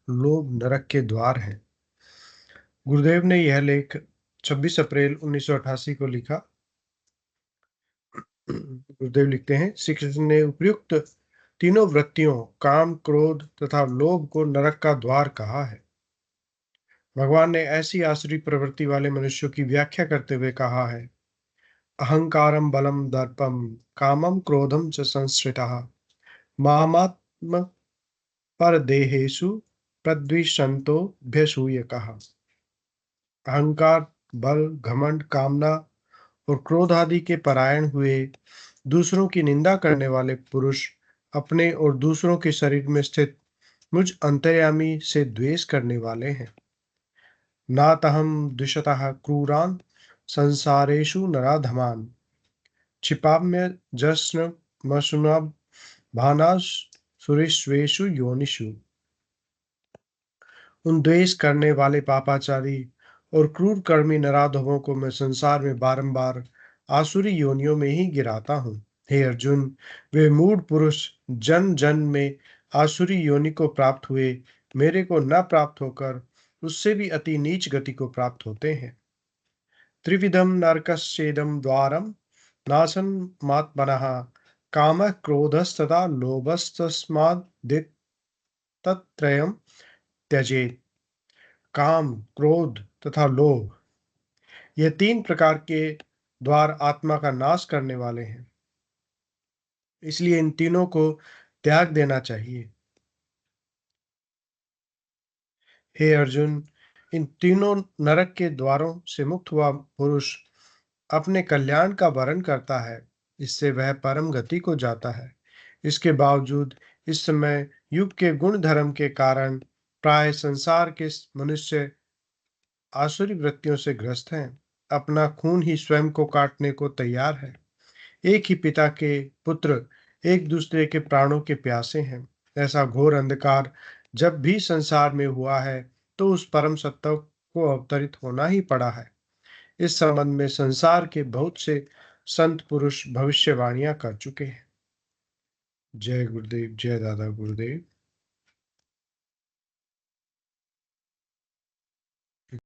लोभ नरक के द्वार है। गुरुदेव ने यह लेख 26 अप्रैल 1988 को लिखा। गुरुदेव लिखते हैं, श्री कृष्ण ने उपयुक्त तीनों वृत्तियों काम, क्रोध तथा लोभ को नरक का द्वार कहा है। भगवान ने ऐसी आसुरी प्रवृत्ति वाले मनुष्यों की व्याख्या करते हुए कहा है, अहंकारम बलम दर्पम कामम क्रोधम च संश्रितः मामात्म परदेहेषु प्रद्विषंतो भ्यसूय कहा। अहंकार, बल, घमंड, कामना और क्रोध आदि के परायण हुए दूसरों की निंदा करने वाले पुरुष अपने और दूसरों के शरीर में स्थित मुझ अंतर्यामी से द्वेष करने वाले हैं। नातहं द्विषतः क्रूरान् संसारेषु नराधमान् क्षिपाम्य जस्न मशुनाभ भानास सुरेश्वेषु योनिषु। उन द्वेष करने वाले पापाचारी और क्रूर कर्मी नराधमों को मैं संसार में बारंबार आसुरी योनियों में ही गिराता हूँ। हे अर्जुन, वे मूढ़ पुरुष जन्म जन्म में आसुरी योनि को प्राप्त हुए मेरे को न प्राप्त होकर उससे भी अति नीच गति को प्राप्त होते हैं। त्रिविधम नरकस्येदम द्वारम नासन्मात्मनः कामः क्रोधस्तथा लोभस्तस्माद् त्यजेत। काम, क्रोध तथा लोभ, ये तीन प्रकार के द्वार आत्मा का नाश करने वाले हैं, इसलिए इन तीनों को त्याग देना चाहिए। हे अर्जुन, इन तीनों नरक के द्वारों से मुक्त हुआ पुरुष अपने कल्याण का वरण करता है, इससे वह परम गति को जाता है। इसके बावजूद इस समय युग के गुण धर्म के कारण प्राय संसार के मनुष्य आसुरी वृत्तियों से ग्रस्त हैं, अपना खून ही स्वयं को काटने को तैयार है। एक ही पिता के पुत्र एक दूसरे के प्राणों के प्यासे हैं। ऐसा घोर अंधकार जब भी संसार में हुआ है तो उस परम सत्य को अवतरित होना ही पड़ा है। इस संबंध में संसार के बहुत से संत पुरुष भविष्यवाणियां कर चुके हैं। जय गुरुदेव, जय दादा गुरुदेव।